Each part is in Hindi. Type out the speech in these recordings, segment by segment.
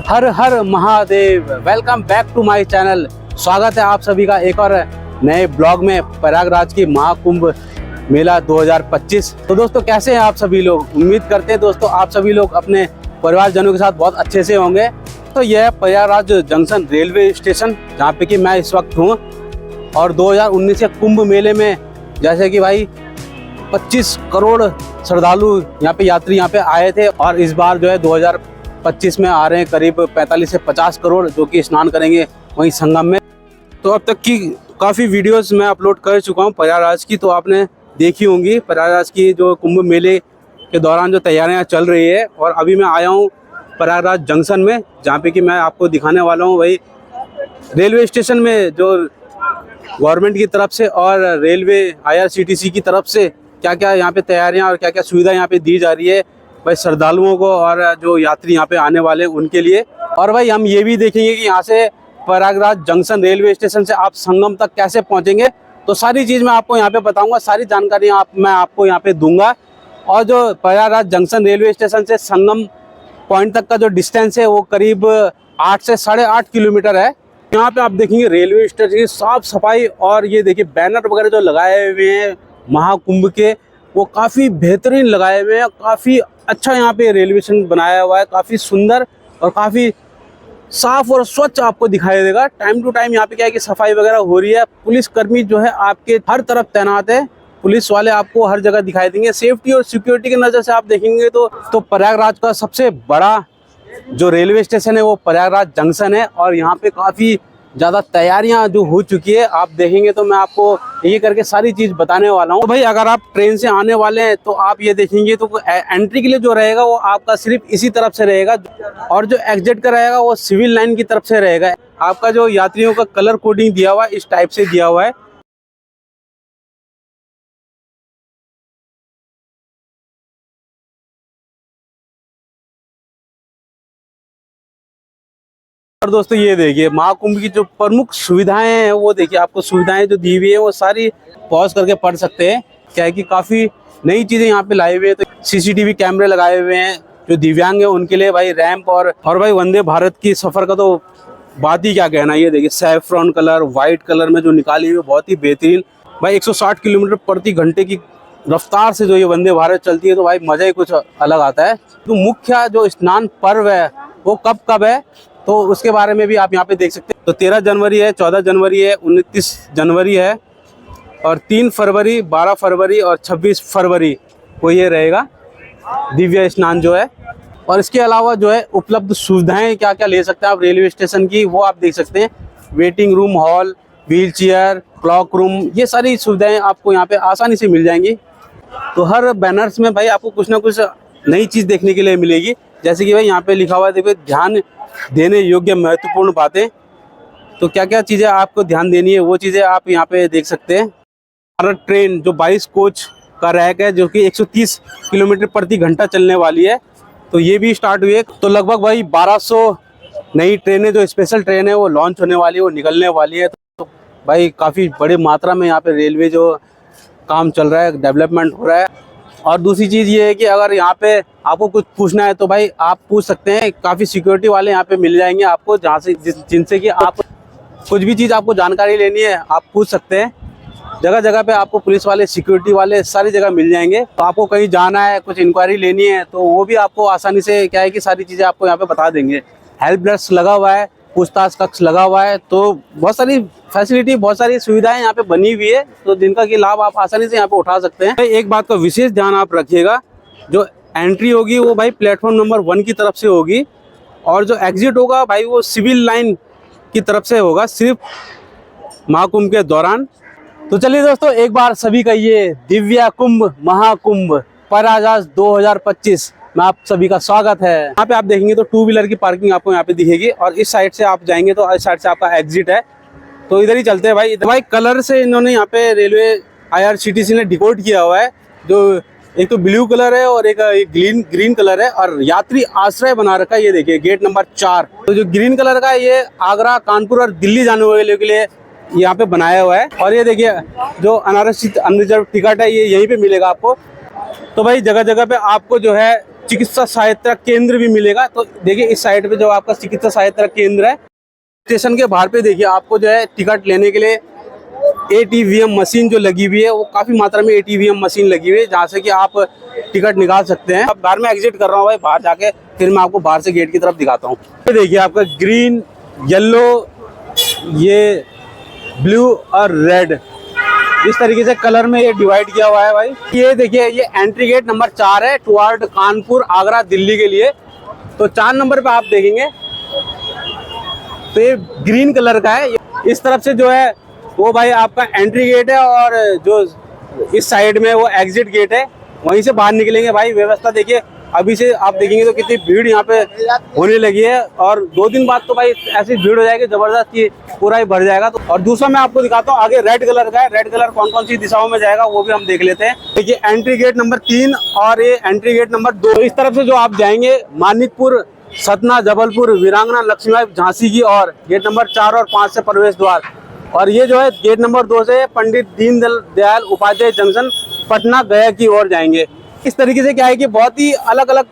Her her Mahadev. Welcome back to my channel. स्वागत है आप सभी का एक और नए ब्लॉग में प्रयागराज की महाकुंभ मेला 2025। तो दोस्तों कैसे हैं आप सभी लोग? उम्मीद करते हैं दोस्तों आप सभी लोग अपने परिवारजनों के साथ बहुत अच्छे से होंगे। तो यह है प्रयागराज जंक्शन रेलवे स्टेशन जहाँ पे कि मैं इस वक्त हूँ। और 2019 के कुंभ मेले में जैसे कि भाई 25 करोड़ श्रद्धालु यहाँ पे यात्री यहाँ पे आए थे, और इस बार जो है 2025 में आ रहे हैं करीब 45 से 50 करोड़ जो कि स्नान करेंगे वहीं संगम में। तो अब तक की काफ़ी वीडियोस मैं अपलोड कर चुका हूँ प्रयागराज की, तो आपने देखी होंगी प्रयागराज की जो कुंभ मेले के दौरान जो तैयारियाँ चल रही है। और अभी मैं आया हूँ प्रयागराज जंक्शन में जहाँ पे कि मैं आपको दिखाने वाला हूँ भाई रेलवे स्टेशन में जो गवर्नमेंट की तरफ से और रेलवे IRCTC की तरफ से क्या क्या यहाँ पे तैयारियाँ और क्या क्या सुविधा यहाँ पे दी जा रही है भाई श्रद्धालुओं को और जो यात्री यहाँ पे आने वाले हैं उनके लिए। और भाई हम ये भी देखेंगे कि यहाँ से प्रयागराज जंक्शन रेलवे स्टेशन से आप संगम तक कैसे पहुँचेंगे। तो सारी चीज़ मैं आपको यहाँ पे बताऊँगा, सारी जानकारी मैं आपको यहाँ पे दूंगा। और जो प्रयागराज जंक्शन रेलवे स्टेशन से संगम पॉइंट तक का जो डिस्टेंस है वो करीब 8 से 8.5 किलोमीटर है। यहाँ पे आप देखेंगे रेलवे स्टेशन की साफ सफाई, और ये देखिए बैनर वगैरह जो लगाए हुए हैं महाकुंभ के वो काफ़ी बेहतरीन लगाए हुए हैं। काफ़ी अच्छा यहाँ पे रेलवे स्टेशन बनाया हुआ है, काफ़ी सुंदर और काफ़ी साफ और स्वच्छ आपको दिखाई देगा। टाइम टू टाइम यहाँ पे क्या है कि सफाई वगैरह हो रही है। पुलिस कर्मी जो है आपके हर तरफ तैनात है, पुलिस वाले आपको हर जगह दिखाई देंगे। सेफ्टी और सिक्योरिटी की नज़र से आप देखेंगे तो प्रयागराज का सबसे बड़ा जो रेलवे स्टेशन है वो प्रयागराज जंक्शन है। और यहाँ पे काफ़ी ज़्यादा तैयारियां जो हो चुकी है आप देखेंगे, तो मैं आपको ये करके सारी चीज़ बताने वाला हूँ। तो भाई अगर आप ट्रेन से आने वाले हैं तो आप ये देखेंगे तो एंट्री के लिए जो रहेगा वो आपका सिर्फ इसी तरफ से रहेगा, और जो एग्जिट का रहेगा वो सिविल लाइन की तरफ से रहेगा। आपका जो यात्रियों का कलर कोडिंग दिया हुआ है इस टाइप से दिया हुआ है। और दोस्तों ये देखिए महाकुंभ की जो प्रमुख सुविधाएं हैं वो देखिए, आपको सुविधाएं जो दी हुई है वो सारी पॉज करके पढ़ सकते हैं। क्या है कि काफ़ी नई चीज़ें यहाँ पे लाई हुई है। तो CCTV कैमरे लगाए हुए हैं जो दिव्यांग है उनके लिए, भाई रैंप और भाई वंदे भारत की सफ़र का तो बात ही क्या कहना। ये देखिए सैफ्रॉन कलर वाइट कलर में जो निकाली हुई है बहुत ही बेहतरीन। भाई 160 किलोमीटर प्रति घंटे की रफ्तार से जो ये वंदे भारत चलती है तो भाई मज़ा ही कुछ अलग आता है। तो मुख्य जो स्नान पर्व है वो कब है तो उसके बारे में भी आप यहाँ पे देख सकते हैं। तो 13 जनवरी है, 14 जनवरी है, 29 जनवरी है, और 3 फरवरी, 12 फरवरी और 26 फरवरी को ये रहेगा दिव्य स्नान जो है। और इसके अलावा जो है उपलब्ध सुविधाएं क्या क्या ले सकते हैं आप रेलवे स्टेशन की वो आप देख सकते हैं। Waiting room, hall, wheel chair, clock room, ये सारी सुविधाएँ आपको यहाँ पे आसानी से मिल जाएंगी। तो हर बैनर्स में भाई आपको कुछ ना कुछ नई चीज़ देखने के लिए मिलेगी। जैसे कि भाई यहाँ पे लिखा हुआ है देखिए ध्यान देने योग्य महत्वपूर्ण बातें। तो क्या क्या चीज़ें आपको ध्यान देनी है वो चीज़ें आप यहाँ पे देख सकते हैं। हमारा ट्रेन जो 22 कोच का रैक है जो कि 130 किलोमीटर प्रति घंटा चलने वाली है, तो ये भी स्टार्ट हुई है। तो लगभग भाई 1200 नई ट्रेनें जो स्पेशल ट्रेन है वो लॉन्च होने वाली है, वो निकलने वाली है। तो भाई काफ़ी बड़ी मात्रा में यहाँ पे रेलवे जो काम चल रहा है, डेवलपमेंट हो रहा है। और दूसरी चीज़ ये है कि अगर यहाँ पे आपको कुछ पूछना है तो भाई आप पूछ सकते हैं। काफ़ी सिक्योरिटी वाले यहाँ पे मिल जाएंगे आपको जहाँ से जिनसे कि आप कुछ भी चीज़ आपको जानकारी लेनी है आप पूछ सकते हैं। जगह जगह पे आपको पुलिस वाले, सिक्योरिटी वाले सारी जगह मिल जाएंगे। तो आपको कहीं जाना है, कुछ इंक्वायरी लेनी है तो वो भी आपको आसानी से क्या है कि सारी चीज़ें आपको यहाँ पे बता देंगे। हेल्प डेस्क लगा हुआ है, पूछताछ कक्ष लगा हुआ है, तो बहुत सारी फैसिलिटी, बहुत सारी सुविधाएं यहाँ पे बनी हुई है, तो जिनका कि लाभ आप आसानी से यहाँ पे उठा सकते हैं। एक बात का विशेष ध्यान आप रखिएगा, जो एंट्री होगी वो भाई प्लेटफॉर्म नंबर 1 की तरफ से होगी, और जो एग्जिट होगा भाई वो सिविल लाइन की तरफ से होगा सिर्फ महाकुंभ के दौरान। तो चलिए दोस्तों एक बार सभी का ये दिव्य कुंभ महाकुंभ प्रयागराज 2025 में आप सभी का स्वागत है। यहाँ पे आप देखेंगे तो 2 व्हीलर की पार्किंग आपको यहाँ पे दिखेगी, और इस साइड से आप जाएंगे तो इस साइड से आपका एग्जिट है। तो इधर ही चलते हैं भाई। भाई कलर से इन्होंने यहाँ पे रेलवे IRCTC ने डिकोड किया हुआ है, जो एक तो ब्लू कलर है और एक ग्रीन कलर है, और यात्री आश्रय बना रखा है। ये देखिए गेट नंबर 4। तो जो ग्रीन कलर का ये आगरा, कानपुर और दिल्ली जाने वाले के लिए यहाँ पे बनाया हुआ है। और ये देखिए जो अनारक्षित अनरिजर्व टिकट है ये यहीं पे मिलेगा आपको। तो भाई जगह जगह पे आपको जो है चिकित्सा सहायता केंद्र भी मिलेगा। तो देखिए इस साइड पे जो आपका चिकित्सा सहायता केंद्र है, स्टेशन के बाहर पे देखिए आपको जो है टिकट लेने के लिए ATVM मशीन जो लगी हुई है, वो काफ़ी मात्रा में ATVM मशीन लगी हुई है, जहाँ से कि आप टिकट निकाल सकते हैं। अब बाहर में एग्जिट कर रहा हूँ भाई, बाहर जाके फिर मैं आपको बाहर से गेट की तरफ दिखाता हूँ। ये देखिए आपका ग्रीन, येलो, ये ब्लू और रेड, इस तरीके से कलर में ये डिवाइड किया हुआ है भाई। ये देखिए ये एंट्री गेट नंबर 4 है टुवर्ड कानपुर, आगरा, दिल्ली के लिए। तो 4 नंबर पे आप देखेंगे तो ये ग्रीन कलर का है। इस तरफ से जो है वो भाई आपका एंट्री गेट है, और जो इस साइड में वो एग्जिट गेट है, वहीं से बाहर निकलेंगे भाई। व्यवस्था देखिए अभी से आप देखेंगे तो कितनी भीड़ यहाँ पे होने लगी है, और 2 दिन बाद तो भाई ऐसी भीड़ हो जाएगी जबरदस्त कि पूरा ही भर जाएगा। तो और दूसरा मैं आपको दिखाता हूँ, आगे रेड कलर का है। रेड कलर कौन कौन सी दिशाओं में जाएगा वो भी हम देख लेते हैं। देखिए एंट्री गेट नंबर 3 और ये एंट्री गेट नंबर 2। इस तरफ से जो आप जाएंगे मानिकपुर, सतना, जबलपुर, वीरांगना, लक्ष्मीबाई, झांसी की, और गेट नंबर 4 और 5 से प्रवेश द्वार। और ये जो है गेट नंबर 2 से पंडित दीनदयाल उपाध्याय जंक्शन, पटना, गया की ओर जाएंगे। इस तरीके से क्या है कि बहुत ही अलग अलग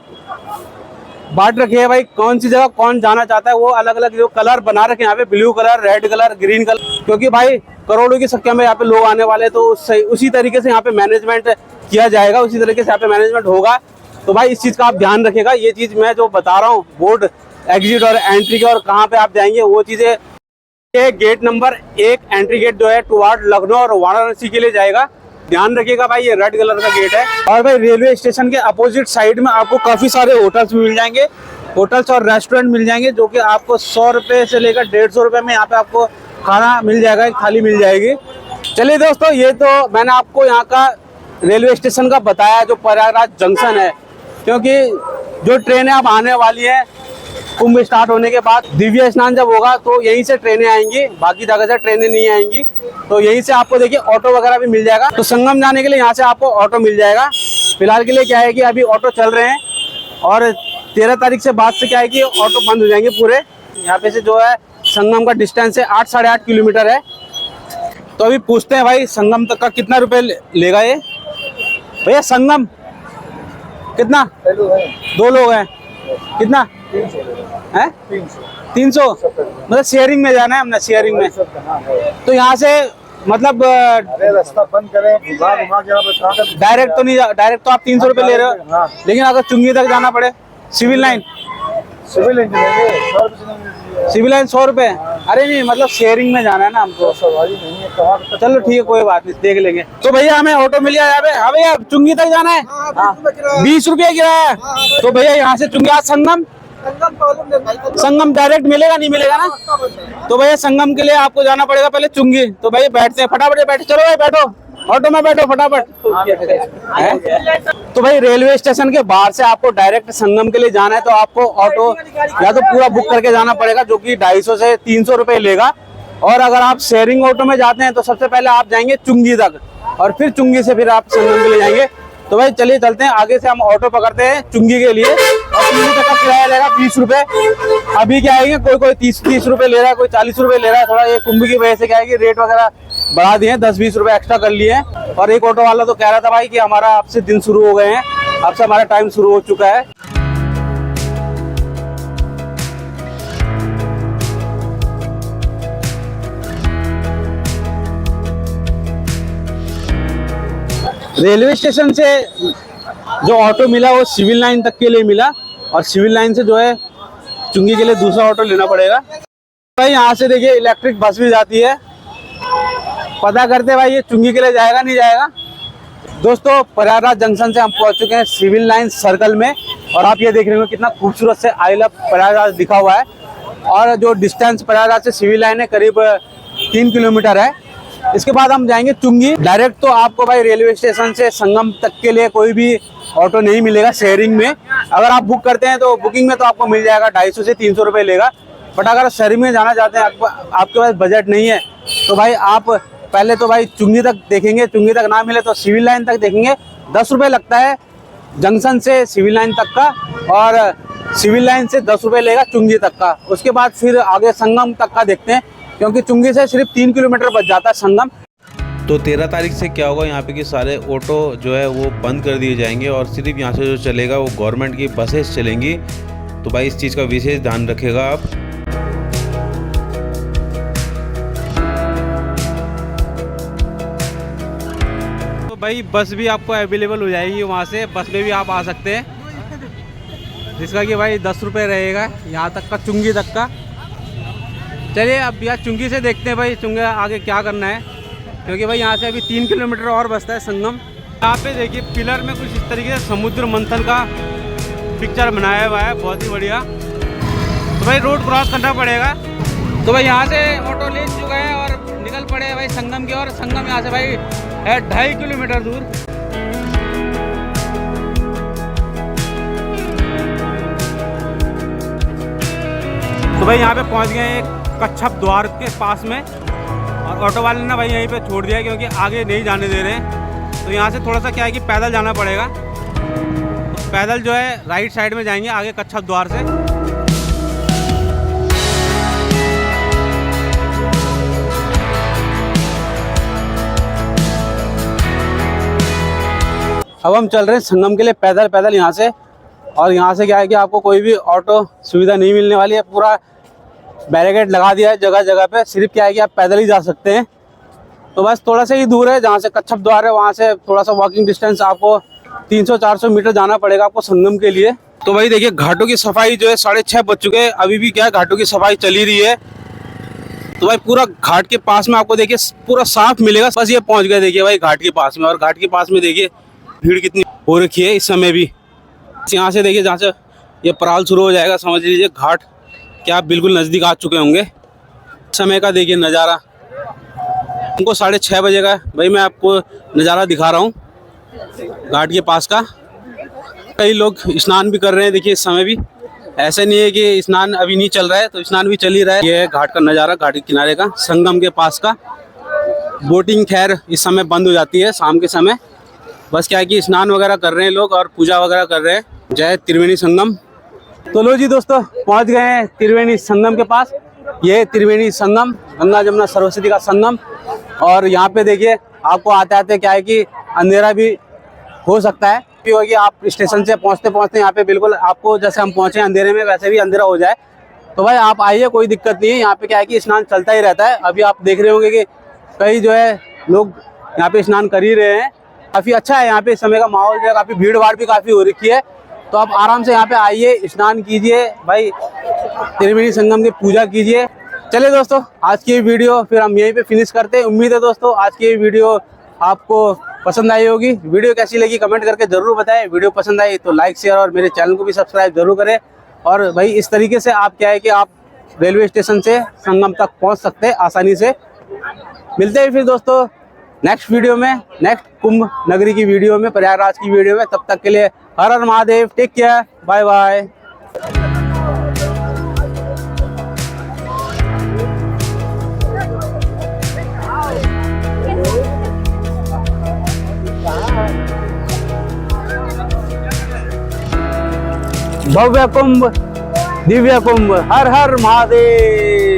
बांट रखे हैं भाई, कौन सी जगह कौन जाना चाहता है वो अलग अलग जो कलर बना रखे हैं यहाँ पे, blue colour, red colour, green colour, क्योंकि भाई करोड़ों की संख्या में यहाँ पे लोग आने वाले, तो उसी तरीके से यहाँ पे मैनेजमेंट किया जाएगा, उसी तरीके से यहाँ पे मैनेजमेंट होगा। तो भाई इस चीज़ का आप ध्यान रखिएगा। ये चीज़ मैं जो बता रहा हूँ, बोर्ड एग्जिट और एंट्री के और कहाँ पे आप जाएंगे वो चीज़ें। ये गेट नंबर 1 एंट्री गेट जो है टुवर्ड लखनऊ और वाराणसी के लिए जाएगा, ध्यान रखिएगा भाई। ये रेड कलर का गेट है। और भाई रेलवे स्टेशन के अपोजिट साइड में आपको काफ़ी सारे होटल्स मिल जाएंगे, होटल्स और रेस्टोरेंट मिल जाएंगे, जो कि आपको 100 रुपये से लेकर 150 रुपये में यहाँ पे आपको खाना मिल जाएगा, एक थाली मिल जाएगी। चलिए दोस्तों, ये तो मैंने आपको यहाँ का रेलवे स्टेशन का बताया जो प्रयागराज जंक्शन है, क्योंकि जो ट्रेनें अब आने वाली हैं कुंभ स्टार्ट होने के बाद, दिव्य स्नान जब होगा तो यहीं से ट्रेनें आएंगी, बाकी जगह से ट्रेनें नहीं आएंगी। तो यहीं से आपको देखिए ऑटो वगैरह भी मिल जाएगा। तो संगम जाने के लिए यहाँ से आपको ऑटो मिल जाएगा। फिलहाल के लिए क्या है कि अभी ऑटो चल रहे हैं, और 13 तारीख से बाद से क्या है कि ऑटो बंद हो जाएंगे पूरे। यहाँ पे से जो है संगम का डिस्टेंस है 8 साढ़े 8 किलोमीटर है। तो अभी पूछते हैं भाई संगम तक का कितना रुपये लेगा ये भैया। संगम कितना? 2 लोग हैं, कितना है? 300। मतलब शेयरिंग में जाना है हमने, शेयरिंग में। तो यहाँ से मतलब रास्ता बंद करें, डायरेक्ट तो नहीं, डायरेक्ट तो आप 300 रुपये ले रहे हो, लेकिन अगर चुंगी तक जाना पड़े, सिविल लाइन, सिविल लाइन 100 रुपये। अरे नहीं, मतलब शेयरिंग में जाना है ना हमको, सवारी नहीं है। कहाँ? चलो ठीक है, कोई बात नहीं, देख लेंगे। तो भैया हमें ऑटो मिल गया यहाँ पे। हाँ भैया, चुंगी तक जाना है, 20 रुपये किराया। तो भैया यहाँ से चुंगी आज संगम डायरेक्ट मिलेगा, नहीं मिलेगा ना? तो भैया संगम के लिए आपको जाना पड़ेगा पहले चुंगी। तो भैया बैठते हैं, फटाफट बैठे, चलो भाई बैठो, ऑटो में बैठो फटाफट। तो भाई रेलवे स्टेशन के बाहर से आपको डायरेक्ट संगम के लिए जाना है, तो आपको ऑटो या तो पूरा बुक करके जाना पड़ेगा, जो कि 250 से 300 रुपये लेगा। और अगर आप शेयरिंग ऑटो में जाते हैं तो सबसे पहले आप जाएंगे चुंगी तक, और फिर चुंगी से फिर आप संगम के लिए जाएंगे। तो भाई चलिए चलते हैं, आगे से हम ऑटो पकड़ते हैं चुंगी के लिए, और चुंगी तक का किराया रहेगा 20 रुपये। अभी क्या है, कोई 30 रुपये ले रहा है, कोई 40 रुपये ले रहा है। थोड़ा ये कुंभ की वजह से क्या है कि रेट वगैरह बढ़ा दिए हैं, 10-20 रुपये एक्स्ट्रा कर लिए हैं। और एक ऑटो वाला तो कह रहा था भाई कि हमारा अब से दिन शुरू हो गए हैं, अब से हमारा टाइम शुरू हो चुका है। रेलवे स्टेशन से जो ऑटो मिला वो सिविल लाइन तक के लिए मिला, और सिविल लाइन से जो है चुंगी के लिए दूसरा ऑटो लेना पड़ेगा। भाई यहाँ से देखिए इलेक्ट्रिक बस भी जाती है, पता करते भाई ये चुंगी के लिए जाएगा नहीं जाएगा। दोस्तों प्रयागराज जंक्शन से हम पहुँच चुके हैं सिविल लाइन सर्कल में, और आप ये देख रहे हो कितना खूबसूरत से आई लव प्रयागराज लिखा हुआ है। और जो डिस्टेंस प्रयागराज से सिविल लाइन है करीब 3 किलोमीटर है। इसके बाद हम जाएंगे चुंगी। डायरेक्ट तो आपको भाई रेलवे स्टेशन से संगम तक के लिए कोई भी ऑटो नहीं मिलेगा शेयरिंग में। अगर आप बुक करते हैं तो बुकिंग में तो आपको मिल जाएगा 250 से 300 रुपये लेगा। बट अगर शेयरिंग में जाना चाहते हैं, आपके पास बजट नहीं है, तो भाई आप पहले तो भाई चुंगी तक देखेंगे, चुंगी तक ना मिले तो सिविल लाइन तक देखेंगे। 10 रुपये लगता है जंक्शन से सिविल लाइन तक का, और सिविल लाइन से 10 रुपये लेगा चुंगी तक का। उसके बाद फिर आगे संगम तक का देखते हैं, क्योंकि चुंगी से सिर्फ 3 किलोमीटर बच जाता है संगम। तो 13 तारीख से क्या होगा यहाँ पे कि सारे ऑटो जो है वो बंद कर दिए जाएंगे और सिर्फ यहाँ से जो चलेगा वो गवर्नमेंट की बसेस चलेंगी। तो भाई इस चीज़ का विशेष ध्यान रखिएगा आप। तो भाई बस भी आपको अवेलेबल हो जाएगी, वहाँ से बस में भी आप आ सकते हैं, जिसका कि भाई 10 रुपये रहेगा यहाँ तक का, चुंगी तक का। चलिए अब यहाँ चुंगी से देखते हैं भाई चुंगी आगे क्या करना है, क्योंकि भाई यहाँ से अभी 3 किलोमीटर और बचता है संगम। यहाँ पे देखिए पिलर में कुछ इस तरीके से समुद्र मंथन का पिक्चर बनाया हुआ है, बहुत ही बढ़िया। तो भाई रोड क्रॉस करना पड़ेगा। तो भाई यहाँ से ऑटो ले चुका है और निकल पड़े हैं भाई संगम की ओर। संगम यहाँ से भाई है 2.5 किलोमीटर दूर। तो भाई यहाँ पे पहुँच गए एक कच्छप द्वार के पास में, और ऑटो वाले ने भाई यहीं पे छोड़ दिया क्योंकि आगे नहीं जाने दे रहे हैं। तो यहाँ से थोड़ा सा क्या है कि पैदल जाना पड़ेगा। तो पैदल जो है राइट साइड में जाएंगे आगे कच्छप द्वार से। अब हम चल रहे हैं संगम के लिए पैदल पैदल यहाँ से। और यहाँ से क्या है कि आपको कोई भी ऑटो सुविधा नहीं मिलने वाली है, पूरा बैरिकेड लगा दिया है जगह जगह पे। सिर्फ क्या है कि आप पैदल ही जा सकते हैं। तो बस थोड़ा सा ही दूर है जहाँ से कच्छप द्वार है, वहाँ से थोड़ा सा वॉकिंग डिस्टेंस आपको 300-400 मीटर जाना पड़ेगा आपको संगम के लिए। तो भाई देखिए घाटों की सफाई जो है 6:30 बज चुके हैं, अभी भी क्या है घाटों की सफाई चली रही है। तो भाई पूरा घाट के पास में आपको देखिए पूरा साफ मिलेगा। बस ये पहुँच गए देखिए भाई घाट के पास में, और घाट के पास में देखिए भीड़ कितनी हो रखी है इस समय भी। यहाँ से देखिए जहाँ से ये पराल शुरू हो जाएगा समझ लीजिए घाट क्या आप बिल्कुल नज़दीक आ चुके होंगे। समय का देखिए नज़ारा, हमको 6:30 बजे का भाई मैं आपको नज़ारा दिखा रहा हूँ घाट के पास का। कई लोग स्नान भी कर रहे हैं देखिए इस समय भी, ऐसे नहीं है कि स्नान अभी नहीं चल रहा है, तो स्नान भी चल ही रहा है। ये है घाट का नज़ारा, घाट के किनारे का, संगम के पास का। बोटिंग खैर इस समय बंद हो जाती है शाम के समय, बस क्या है कि स्नान वगैरह कर रहे हैं लोग और पूजा वगैरह कर रहे हैं। जय त्रिवेणी संगम। तो लो जी दोस्तों पहुंच गए हैं त्रिवेणी संगम के पास। ये त्रिवेणी संगम, गंगा जमुना सरस्वती का संगम। और यहाँ पे देखिए आपको आते आते क्या है कि अंधेरा भी हो सकता है, क्योंकि आप स्टेशन से पहुँचते पहुँचते यहाँ पे बिल्कुल आपको जैसे हम पहुँचे अंधेरे में वैसे भी अंधेरा हो जाए। तो भाई आप आइए, कोई दिक्कत नहीं है। यहाँ पे क्या है कि स्नान चलता ही रहता है। अभी आप देख रहे होंगे कि कई जो है लोग यहाँ पे स्नान कर ही रहे हैं। काफ़ी अच्छा है यहाँ पे इस समय का माहौल जो है, काफ़ी भीड़ भाड़ भी काफ़ी हो रखी है। तो आप आराम से यहाँ पे आइए, स्नान कीजिए भाई, त्रिवेणी संगम की पूजा कीजिए। चलिए दोस्तों आज की वीडियो फिर हम यहीं पे फिनिश करते हैं। उम्मीद है दोस्तों आज की वीडियो आपको पसंद आई होगी। वीडियो कैसी लगी कमेंट करके ज़रूर बताएं। वीडियो पसंद आई तो लाइक शेयर और मेरे चैनल को भी सब्सक्राइब जरूर करें। और भाई इस तरीके से आप क्या है कि आप रेलवे स्टेशन से संगम तक पहुँच सकते हैं आसानी से। मिलते हैं फिर दोस्तों नेक्स्ट वीडियो में, नेक्स्ट कुंभ नगरी की वीडियो में, प्रयागराज की वीडियो में। तब तक के लिए हर हर Mahadev, take care, bye bye. भव्य कुंभ, दिव्य कुंभ, हर हर महादेव।